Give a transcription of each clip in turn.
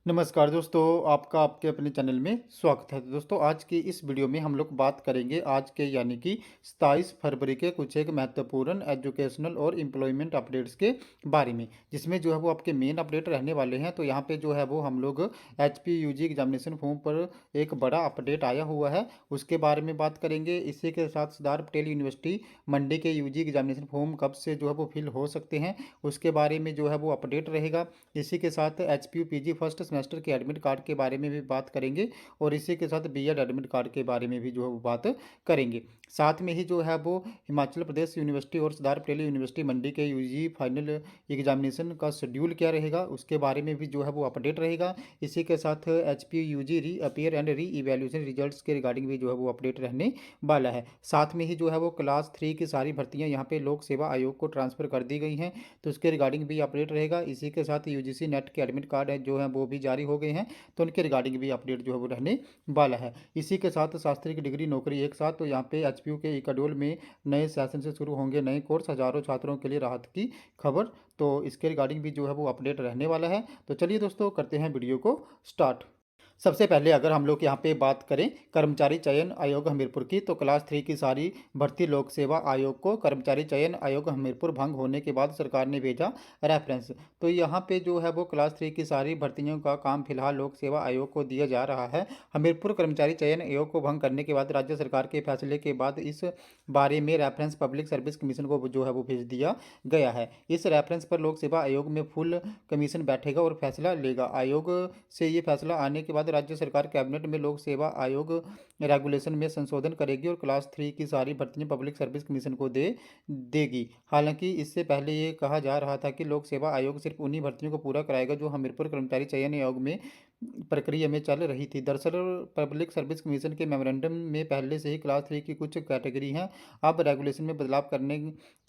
नमस्कार दोस्तों, आपका आपके अपने चैनल में स्वागत है। तो दोस्तों, आज की इस वीडियो में हम लोग बात करेंगे आज के यानी कि 27 फरवरी के कुछ एक महत्वपूर्ण एजुकेशनल और एम्प्लॉयमेंट अपडेट्स के बारे में, जिसमें जो है वो आपके मेन अपडेट रहने वाले हैं। तो यहाँ पे जो है वो हम लोग HPUG एग्जामिनेशन फॉर्म पर एक बड़ा अपडेट आया हुआ है, उसके बारे में बात करेंगे। इसी के साथ सरदार पटेल यूनिवर्सिटी मंडी के UG एग्जामिनेशन फॉर्म कब से जो है वो फिल हो सकते हैं, उसके बारे में जो है वो अपडेट रहेगा। इसी के साथ HPUPG फर्स्ट सेमेस्टर के एडमिट कार्ड के बारे में भी बात करेंगे और इसी के साथ BEd एडमिट कार्ड के बारे में भी जो है वो बात करेंगे। साथ में ही जो है वो हिमाचल प्रदेश यूनिवर्सिटी और सरदार पटेल यूनिवर्सिटी मंडी के UG फाइनल एग्जामिनेशन का शेड्यूल क्या रहेगा, उसके बारे में भी जो है वो अपडेट रहेगा। इसी के साथ HPUG री appear and re evaluation results के रिगार्डिंग भी जो है वो अपडेट रहने वाला है। साथ में ही जो है वो क्लास 3 की सारी भर्तियां यहाँ पे लोक सेवा आयोग को ट्रांसफ़र कर दी गई हैं, तो उसके रिगार्डिंग भी अपडेट रहेगा। इसी के साथ UGC नेट के एडमिट कार्ड है जो है वो भी जारी हो गए हैं, तो उनके रिगार्डिंग भी अपडेट जो है वो रहने वाला है। इसी के साथ शास्त्री की डिग्री नौकरी एक साथ, तो यहाँ पे HPU के इकाडोल में नए सेशन से शुरू होंगे नए कोर्स, हजारों छात्रों के लिए राहत की खबर, तो इसके रिगार्डिंग भी जो है वो अपडेट रहने वाला है। तो चलिए दोस्तों, करते हैं वीडियो को स्टार्ट। सबसे पहले अगर हम लोग यहाँ पे बात करें कर्मचारी चयन आयोग हमीरपुर की, तो क्लास 3 की सारी भर्ती लोक सेवा आयोग को कर्मचारी चयन आयोग हमीरपुर भंग होने के बाद सरकार ने भेजा रेफरेंस। तो यहाँ पे जो है वो क्लास 3 की सारी भर्तियों का काम फिलहाल लोक सेवा आयोग को दिया जा रहा है। हमीरपुर कर्मचारी चयन आयोग को भंग करने के बाद राज्य सरकार के फैसले के बाद इस बारे में रेफरेंस पब्लिक सर्विस कमीशन को जो है वो भेज दिया गया है। इस रेफरेंस पर लोक सेवा आयोग में फुल कमीशन बैठेगा और फैसला लेगा। आयोग से ये फैसला आने के बाद राज्य सरकार कैबिनेट में लोक सेवा आयोग रेगुलेशन में संशोधन करेगी और क्लास 3 की सारी भर्तियां पब्लिक सर्विस कमीशन को दे देगी। हालांकि इससे पहले ये कहा जा रहा था कि लोक सेवा आयोग सिर्फ उन्हीं भर्तियों को पूरा कराएगा जो हमीरपुर कर्मचारी चयन आयोग में प्रक्रिया में चल रही थी। दरअसल पब्लिक सर्विस कमीशन के मेमोरेंडम में पहले से ही क्लास 3 की कुछ कैटेगरी हैं, अब रेगुलेशन में बदलाव करने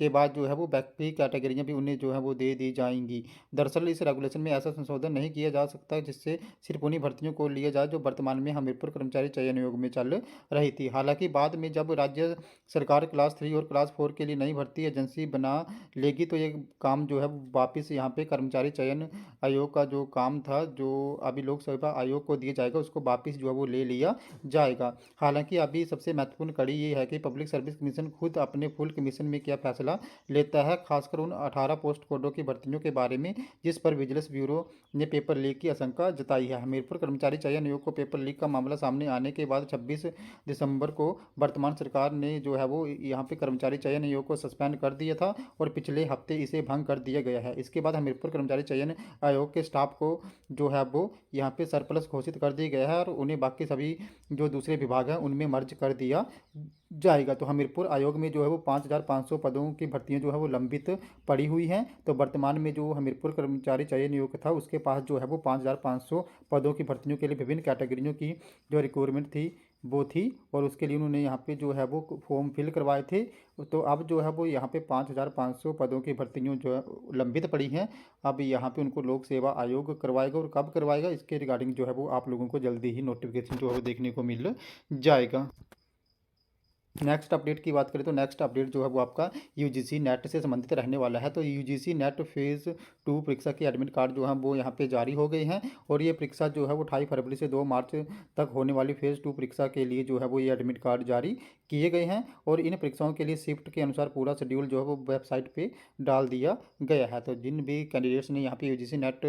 के बाद जो है वो बाकी कैटेगरियाँ भी उन्हें जो है वो दे दी जाएंगी। दरअसल इस रेगुलेशन में ऐसा संशोधन नहीं किया जा सकता जिससे सिर्फ उन्हीं भर्तियों को लिया जाए जो वर्तमान में हमीरपुर कर्मचारी चयन आयोग में चल रही थी। हालांकि बाद में जब राज्य सरकार क्लास 3 और क्लास 4 के लिए नई भर्ती एजेंसी बना लेगी, तो ये काम जो है वापस यहाँ पे कर्मचारी चयन आयोग का जो काम था जो अभी लोक सेवा आयोग को दिया जाएगा, उसको वापस जो है वो ले लिया जाएगा। हालांकि अभी सबसे महत्वपूर्ण कड़ी ये है कि पब्लिक सर्विस कमीशन खुद अपने फुल कमीशन में क्या फैसला लेता है, खासकर उन 18 पोस्ट कोडों की भर्तियों के बारे में जिस पर विजिलेंस ब्यूरो ने पेपर लीक की आशंका जताई है। हमीरपुर कर्मचारी चयन आयोग को पेपर लीक का मामला सामने आने के बाद 26 दिसंबर को वर्तमान सरकार ने जो है वो यहाँ पे कर्मचारी चयन आयोग को सस्पेंड कर दिया था और पिछले हफ्ते इसे भंग कर दिया गया है। इसके बाद हमीरपुर कर्मचारी चयन आयोग के स्टाफ को जो है वो यहाँ पे सरप्लस घोषित कर दिया गया है और उन्हें बाकी सभी जो दूसरे विभाग हैं उनमें मर्ज कर दिया जाएगा। तो हमीरपुर आयोग में जो है वो 5,500 पदों की भर्तियां जो है वो लंबित पड़ी हुई हैं। तो वर्तमान में जो हमीरपुर कर्मचारी चयन आयोग था उसके पास जो है वो 5,500 पदों की भर्तियों के लिए विभिन्न कैटेगरियों की जो रिक्वायरमेंट थी वो थी, और उसके लिए उन्होंने यहाँ पे जो है वो फॉर्म फिल करवाए थे। तो अब जो है वो यहाँ पे 5,500 पदों की भर्तियां जो है लंबित पड़ी हैं, अब यहाँ पे उनको लोक सेवा आयोग करवाएगा और कब करवाएगा इसके रिगार्डिंग जो है वो आप लोगों को जल्दी ही नोटिफिकेशन जो है वो देखने को मिल जाएगा। नेक्स्ट अपडेट की बात करें तो नेक्स्ट अपडेट जो है वो आपका UGC नेट से संबंधित रहने वाला है। तो UGC नेट फेज़ 2 परीक्षा के एडमिट कार्ड जो है वो यहाँ पे जारी हो गए हैं और ये परीक्षा जो है वो 28 फरवरी से 2 मार्च तक होने वाली फेज़ 2 परीक्षा के लिए जो है वो ये एडमिट कार्ड जारी किए गए हैं और इन परीक्षाओं के लिए शिफ्ट के अनुसार पूरा शेड्यूल जो है वो वेबसाइट पर डाल दिया गया है। तो जिन भी कैंडिडेट्स ने यहाँ पे UGC नेट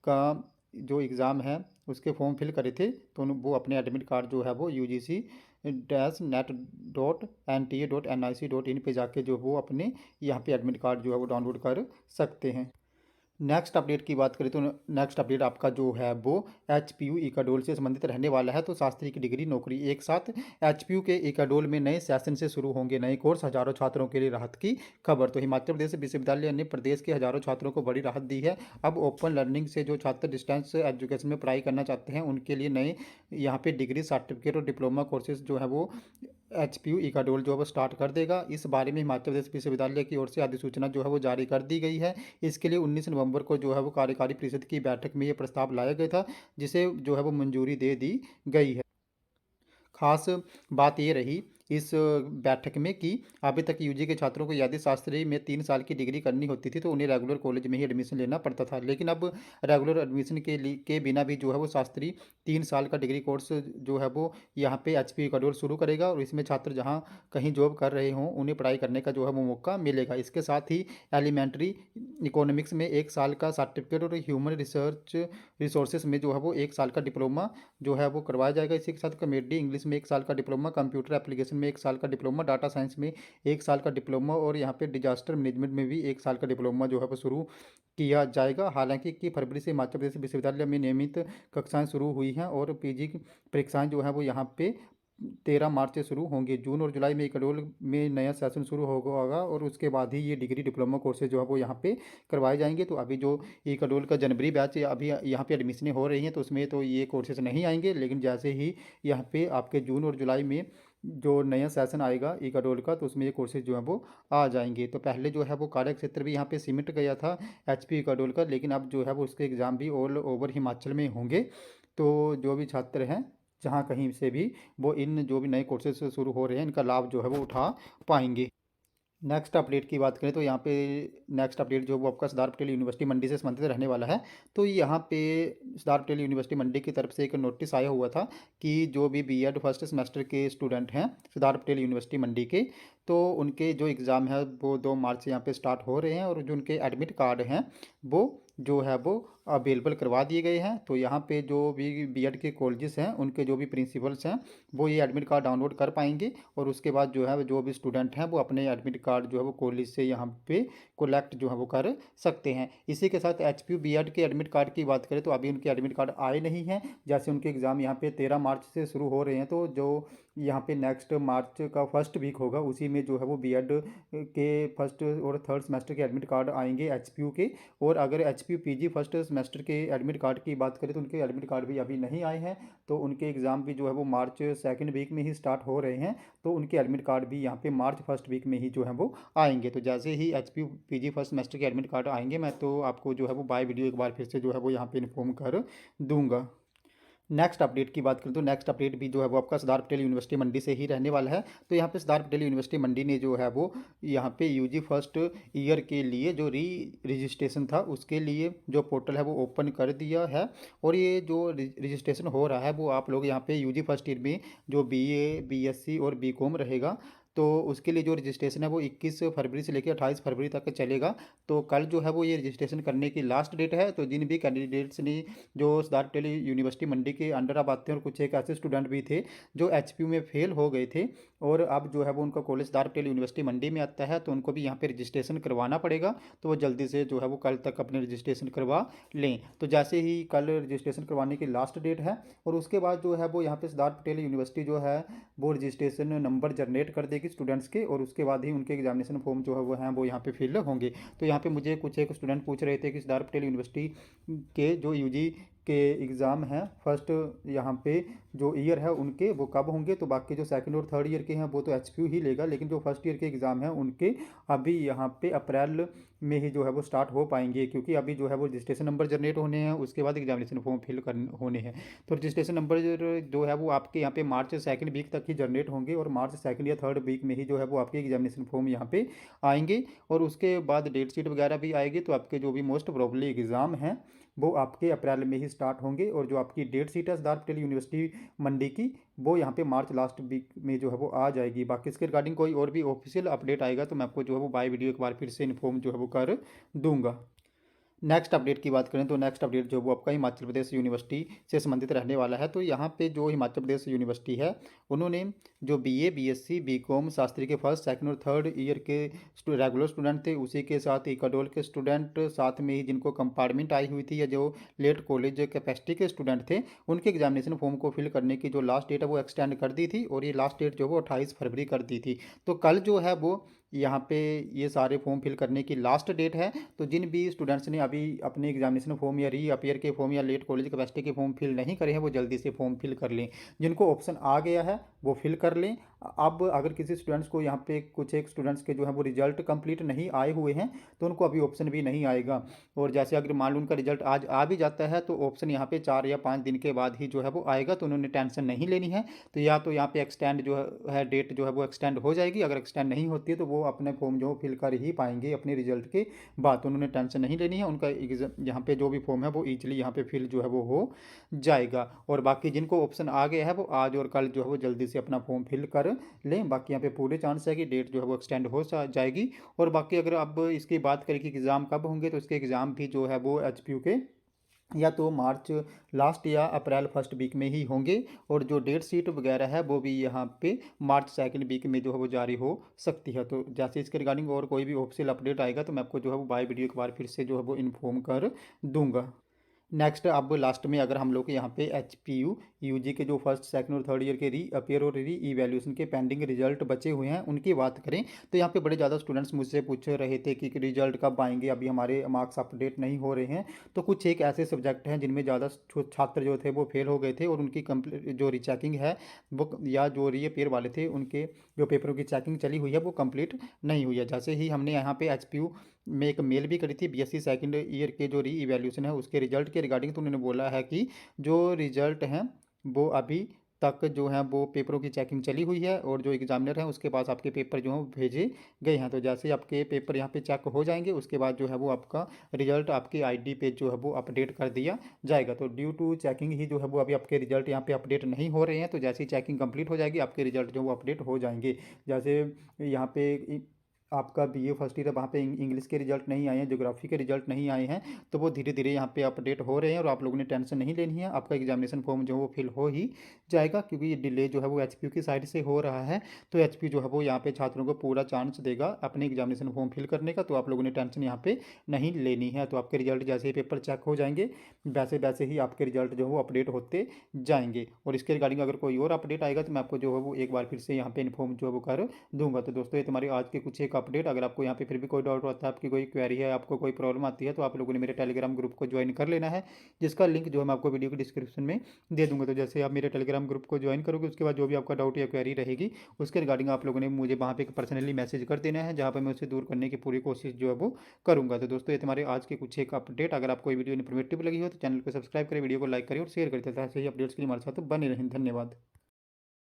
का जो एग्ज़ाम है उसके फॉर्म फिल करे थे, तो वो अपने एडमिट कार्ड जो है वो UGC-net.nta.nic.in पे जाके जो वो अपने यहाँ पे एडमिट कार्ड जो है वो डाउनलोड कर सकते हैं। नेक्स्ट अपडेट की बात करें तो नेक्स्ट अपडेट आपका जो है वो HPU इकाडोल से संबंधित रहने वाला है। तो शास्त्री की डिग्री नौकरी एक साथ, HPU के इकाडोल में नए सेशन से शुरू होंगे नए कोर्स, हजारों छात्रों के लिए राहत की खबर। तो हिमाचल प्रदेश विश्वविद्यालय ने प्रदेश के हजारों छात्रों को बड़ी राहत दी है। अब ओपन लर्निंग से जो छात्र डिस्टेंस एजुकेशन में पढ़ाई करना चाहते हैं उनके लिए नए यहाँ पे डिग्री सर्टिफिकेट और डिप्लोमा कोर्सेज जो है वो HPU इकाडोल जो है वो स्टार्ट कर देगा। इस बारे में हिमाचल प्रदेश विश्वविद्यालय की ओर से अधिसूचना जो है वो जारी कर दी गई है। इसके लिए 19 नवंबर को जो है वो कार्यकारी परिषद की बैठक में ये प्रस्ताव लाया गया था, जिसे जो है वो मंजूरी दे दी गई है। खास बात ये रही इस बैठक में कि अभी तक यूजी के छात्रों को यदि शास्त्री में 3 साल की डिग्री करनी होती थी तो उन्हें रेगुलर कॉलेज में ही एडमिशन लेना पड़ता था, लेकिन अब रेगुलर एडमिशन के बिना भी जो है वो शास्त्री 3 साल का डिग्री कोर्स जो है वो यहाँ पे एचपी का शुरू करेगा, और इसमें छात्र जहाँ कहीं जॉब कर रहे हों उन्हें पढ़ाई करने का जो है वो मौका मिलेगा। इसके साथ ही एलिमेंट्री इकोनॉमिक्स में 1 साल का सर्टिफिकेट और ह्यूमन रिसोर्सेज में जो है वो 1 साल का डिप्लोमा जो है वो करवाया जाएगा। इसी के साथ कॉमेडी इंग्लिश में 1 साल का डिप्लोमा, कंप्यूटर एप्लीकेशन में 1 साल का डिप्लोमा, डाटा साइंस में 1 साल का डिप्लोमा, और यहाँ पे डिजास्टर मैनेजमेंट में भी 1 साल का डिप्लोमा जो है वो शुरू किया जाएगा। हालांकि कि फरवरी से हिमाचल प्रदेश विश्वविद्यालय में नियमित कक्षाएं शुरू हुई हैं और पीजी की परीक्षाएं जो है वो यहाँ पे 13 मार्च से शुरू होंगे। जून और जुलाई में इकडोल में नया सेशन शुरू होगा और उसके बाद ही ये डिग्री डिप्लोमा कोर्सेज जो है वो यहाँ पे करवाए जाएंगे। तो अभी जो इकडोल का जनवरी बैच अभी यहाँ पे एडमिशनें हो रही हैं तो उसमें तो ये कोर्सेज नहीं आएंगे, लेकिन जैसे ही यहाँ पे आपके जून और जुलाई में जो नया सेशन आएगा इकाडोल का तो उसमें ये कोर्सेज जो है वो आ जाएंगे। तो पहले जो है वो कार्य क्षेत्र भी यहाँ पे सिमट गया था एचपी इकाडोल का, लेकिन अब जो है वो उसके एग्ज़ाम भी ऑल ओवर हिमाचल में होंगे। तो जो भी छात्र हैं जहाँ कहीं से भी वो इन जो भी नए कोर्सेज शुरू हो रहे हैं इनका लाभ जो है वो उठा पाएंगे। नेक्स्ट अपडेट की बात करें तो यहाँ पे नेक्स्ट अपडेट जो वो आपका सरदार पटेल यूनिवर्सिटी मंडी से संबंधित रहने वाला है। तो यहाँ पे सरदार पटेल यूनिवर्सिटी मंडी की तरफ से एक नोटिस आया हुआ था कि जो भी बीएड फर्स्ट सेमेस्टर के स्टूडेंट हैं सरदार पटेल यूनिवर्सिटी मंडी के, तो उनके जो एग्ज़ाम है वो 2 मार्च से यहाँ पे स्टार्ट हो रहे हैं, और जो उनके एडमिट कार्ड हैं वो जो है वो अवेलेबल करवा दिए गए हैं। तो यहाँ पे जो भी बीएड के कॉलेजेस हैं उनके जो भी प्रिंसिपल्स हैं वो ये एडमिट कार्ड डाउनलोड कर पाएंगे, और उसके बाद जो है जो भी स्टूडेंट हैं वो अपने एडमिट कार्ड जो है वो कॉलेज से यहाँ पे कलेक्ट जो है वो कर सकते हैं। इसी के साथ एचपीयू बीएड के एडमिट कार्ड की बात करें तो अभी उनके एडमिट कार्ड आए नहीं हैं। जैसे उनके एग्ज़ाम यहाँ पे 13 मार्च से शुरू हो रहे हैं, तो जो यहाँ पे नेक्स्ट मार्च का फर्स्ट वीक होगा उसी में जो है वो बीएड के फर्स्ट और थर्ड सेमेस्टर के एडमिट कार्ड आएंगे एचपीयू के। और अगर एचपीयू पीजी फर्स्ट सेमेस्टर के एडमिट कार्ड की बात करें तो उनके एडमिट कार्ड भी अभी नहीं आए हैं, तो उनके एग्ज़ाम भी जो है वो मार्च सेकेंड वीक में ही स्टार्ट हो रहे हैं। तो उनके एडमिट कार्ड भी यहाँ पे मार्च फर्स्ट वीक में ही जो है वो आएंगे। तो जैसे ही एचपीयू पीजी फर्स्ट सेमेस्टर के एडमिट कार्ड आएंगे मैं तो आपको जो है वो बाय वीडियो एक बार फिर से जो है वो यहाँ पे इन्फॉर्म कर दूंगा। नेक्स्ट अपडेट की बात करें तो नेक्स्ट अपडेट भी जो है वो आपका सरदार पटेल यूनिवर्सिटी मंडी से ही रहने वाला है। तो यहाँ पे सरदार पटेल यूनिवर्सिटी मंडी ने जो है वो यहाँ पे यूजी फर्स्ट ईयर के लिए जो रजिस्ट्रेशन था उसके लिए जो पोर्टल है वो ओपन कर दिया है, और ये जो रजिस्ट्रेशन हो रहा है वो आप लोग यहाँ पे यूजी फर्स्ट ईयर में जो बीए बीएससी और बीकॉम रहेगा तो उसके लिए जो रजिस्ट्रेशन है वो 21 फरवरी से लेकर 28 फरवरी तक चलेगा। तो कल जो है वो ये रजिस्ट्रेशन करने की लास्ट डेट है। तो जिन भी कैंडिडेट्स ने जो सरदार पटेल यूनिवर्सिटी मंडी के अंडर अब आते हैं और कुछ एक ऐसे स्टूडेंट भी थे जो एचपीयू में फेल हो गए थे और अब जो है वो उनका कॉलेज सरदार पटेल यूनिवर्सिटी मंडी में आता है, तो उनको भी यहाँ पे रजिस्ट्रेशन करवाना पड़ेगा। तो वो जल्दी से जो है वो कल तक अपने रजिस्ट्रेशन करवा लें। तो जैसे ही कल रजिस्ट्रेशन करवाने की लास्ट डेट है, और उसके बाद जो है वो यहाँ पे सरदार पटेल यूनिवर्सिटी जो है वो रजिस्ट्रेशन नंबर जनरेट कर देगी स्टूडेंट्स के, और उसके बाद ही उनके एग्जामिनेशन फॉर्म जो है वो यहाँ पे फिल होंगे। तो यहाँ पे मुझे कुछ एक स्टूडेंट पूछ रहे थे कि सरदार पटेल यूनिवर्सिटी के जो यूजी के एग्ज़ाम हैं फर्स्ट यहाँ पे जो ईयर है उनके वो कब होंगे। तो बाकी जो सेकंड और थर्ड ईयर के हैं वो तो एचपीयू ही लेगा, लेकिन जो फर्स्ट ईयर के एग्ज़ाम हैं उनके अभी यहाँ पे अप्रैल में ही जो है वो स्टार्ट हो पाएंगे, क्योंकि अभी जो है वो रजिस्ट्रेशन नंबर जनरेट होने हैं, उसके बाद एग्जामिनेशन फॉर्म फिल कर होने हैं। तो रजिस्ट्रेशन नंबर जो है वो आपके यहाँ पे मार्च सेकंड वीक तक ही जनरेट होंगे, और मार्च सेकंड या थर्ड वीक में ही जो है वो आपके एग्जामिनेशन फॉर्म यहाँ पे आएंगे, और उसके बाद डेट शीट वगैरह भी आएगी। तो आपके जो भी मोस्ट प्रोबेबली एग्ज़ाम हैं वो आपके अप्रैल में ही स्टार्ट होंगे, और जो आपकी डेट शीट है सरदार पटेल यूनिवर्सिटी मंडी की वो यहाँ पे मार्च लास्ट वीक में जो है वो आ जाएगी। बाकी इसके रिगार्डिंग कोई और भी ऑफिशियल अपडेट आएगा तो मैं आपको जो है वो बाय वीडियो एक बार फिर से इन्फॉर्म जो है वो कर दूंगा। नेक्स्ट अपडेट की बात करें तो नेक्स्ट अपडेट जो वो आपका हिमाचल प्रदेश यूनिवर्सिटी से संबंधित रहने वाला है। तो यहाँ पे जो हिमाचल प्रदेश यूनिवर्सिटी है उन्होंने जो बीए बीएससी बीकॉम शास्त्री के फर्स्ट सेकंड और थर्ड ईयर के रेगुलर स्टूडेंट थे, उसी के साथ इकाडोल के स्टूडेंट, साथ में ही जिनको कंपार्टमेंट आई हुई थी या जो लेट कॉलेज कैपेसिटी के स्टूडेंट थे, उनके एग्जामिनेशन फॉर्म को फिल करने की जो लास्ट डेट है वो एक्सटेंड कर दी थी, और ये लास्ट डेट जो वो 28 फरवरी कर दी थी। तो कल जो है वो यहाँ पे ये सारे फॉर्म फिल करने की लास्ट डेट है। तो जिन भी स्टूडेंट्स ने अभी अपने एग्जामिनेशन फॉर्म या री अपीयर के फॉर्म या लेट कॉलेज कैपेसिटी के फॉर्म फिल नहीं करे हैं वो जल्दी से फॉर्म फिल कर लें। जिनको ऑप्शन आ गया है वो फिल कर लें, अब अगर किसी स्टूडेंट्स को यहाँ पे कुछ एक स्टूडेंट्स के जो है वो रिजल्ट कंप्लीट नहीं आए हुए हैं तो उनको अभी ऑप्शन भी नहीं आएगा। और जैसे अगर मान लो उनका रिजल्ट आज आ भी जाता है तो ऑप्शन यहाँ पे 4 या 5 दिन के बाद ही जो है वो आएगा, तो उन्होंने टेंशन नहीं लेनी है। तो या तो यहाँ पे एक्सटेंड जो है डेट जो है वो एक्सटेंड हो जाएगी, अगर एक्सटेंड नहीं होती है तो वो अपने फॉर्म जो फिल कर ही पाएंगे अपने रिजल्ट के बाद, तो उन्होंने टेंशन नहीं लेनी है। उनका एग्जाम यहाँ पे जो भी फॉर्म है वो ईजिली यहाँ पे फिल जो है वो हो जाएगा। और बाकी जिनको ऑप्शन आ गया है वो आज और कल जो है वो जल्दी से अपना फॉर्म फिल कर लें। बाकी यहाँ पे पूरे चांस है कि डेट जो है वो एक्सटेंड हो जाएगी। और बाकी अगर अब इसकी बात करें कि एग्ज़ाम कब होंगे, तो इसके एग्ज़ाम भी जो है वो एचपीयू के या तो मार्च लास्ट या अप्रैल फर्स्ट वीक में ही होंगे। और जो डेट शीट वगैरह है वो भी यहाँ पे मार्च सेकंड वीक में जो है वो जारी हो सकती है। तो जैसे इसके रिगार्डिंग और कोई भी ऑफिशियल अपडेट आएगा तो मैं आपको जो है वो बाय वीडियो एक बार फिर से जो है वो इन्फॉर्म कर दूंगा। नेक्स्ट अब लास्ट में अगर हम लोग यहाँ पे एच पी यू यू जी के जो फर्स्ट सेकंड और थर्ड ईयर के री अपेयर और री इवैल्यूएशन के पेंडिंग रिजल्ट बचे हुए हैं उनकी बात करें तो यहाँ पे बड़े ज़्यादा स्टूडेंट्स मुझसे पूछ रहे थे कि रिजल्ट कब आएंगे, अभी हमारे मार्क्स अपडेट नहीं हो रहे हैं। तो कुछ एक ऐसे सब्जेक्ट हैं जिनमें ज़्यादा छात्र जो थे वो फेल हो गए थे और उनकी कंप्लीट जो रीचेकिंग है वो या जो री अपेयर वाले थे उनके जो पेपरों की चेकिंग चली हुई है वो कंप्लीट नहीं हुई है। जैसे ही हमने यहाँ पे एच पी यू में एक मेल भी करी थी बीएससी सेकंड ईयर के जो री इवैल्यूएशन है उसके रिजल्ट के रिगार्डिंग, तो उन्होंने बोला है कि जो रिजल्ट हैं वो अभी तक जो है वो पेपरों की चेकिंग चली हुई है और जो एग्जामिनर हैं उसके पास आपके पेपर जो हैं वो भेजे गए हैं। तो जैसे ही आपके पेपर यहाँ पे चेक हो जाएंगे उसके बाद जो है वो आपका रिजल्ट आपके आईडी पे जो है वो अपडेट कर दिया जाएगा। तो ड्यू टू चेकिंग ही जो है वो अभी आपके रिजल्ट यहाँ पे अपडेट नहीं हो रहे हैं, तो जैसे ही चेकिंग कंप्लीट हो जाएगी आपके रिजल्ट जो वो अपडेट हो जाएंगे। जैसे यहाँ पे आपका बीए फर्स्ट ईयर है वहाँ पे इंग्लिश के रिजल्ट नहीं आए हैं, ज्योग्राफी के रिजल्ट नहीं आए हैं, तो वो धीरे धीरे यहाँ पे अपडेट हो रहे हैं और आप लोगों ने टेंशन नहीं लेनी है। आपका एग्जामिनेशन फॉर्म जो है वो फिल हो ही जाएगा क्योंकि ये डिले जो है वो एचपीयू की साइड से हो रहा है। तो एचपीयू जो है वो यहाँ पे छात्रों को पूरा चांस देगा अपने एग्जामिनेशन फॉर्म फिल करने का, तो आप लोगों ने टेंशन यहाँ पे नहीं लेनी है। तो आपके रिजल्ट जैसे ही पेपर चेक हो जाएंगे वैसे वैसे ही आपके रिजल्ट जो है वो अपडेट होते जाएंगे। और इसके रिगार्डिंग अगर कोई और अपडेट आएगा तो मैं आपको जो है वो एक बार फिर से यहाँ पे इन्फॉर्म जो है वो कर दूंगा। तो दोस्तों ये तुम्हारी आज के कुछ एक अपडेट, अगर आपको यहाँ पे फिर भी कोई डाउट होता है, आपकी कोई क्वेरी है, आपको कोई प्रॉब्लम आती है तो आप लोगों ने मेरे टेलीग्राम ग्रुप को ज्वाइन कर लेना है, जिसका लिंक जो है मैं आपको वीडियो के डिस्क्रिप्शन में दे दूंगा। तो जैसे आप मेरे टेलीग्राम ग्रुप को ज्वाइन करोगे उसके बाद जो भी आपका डाउट या क्वेरी रहेगी उसके रिगार्डिंग आप लोगों ने मुझे वहाँ पे पर्सनली मैसेज कर देना है, जहाँ पर मैं उसे दूर करने की पूरी कोशिश जो है वो करूँगा। तो दोस्तों ये तुम्हारे आज के कुछ एक अपडेट, अगर आपको ये वीडियो इन्फॉर्मेटिव लगी हो तो चैनल को सब्सक्राइब करें, वीडियो को लाइक करें और शेयर करें, तथा ऐसे ही अपडेट्स के लिए हमारे साथ बने रहें। धन्यवाद।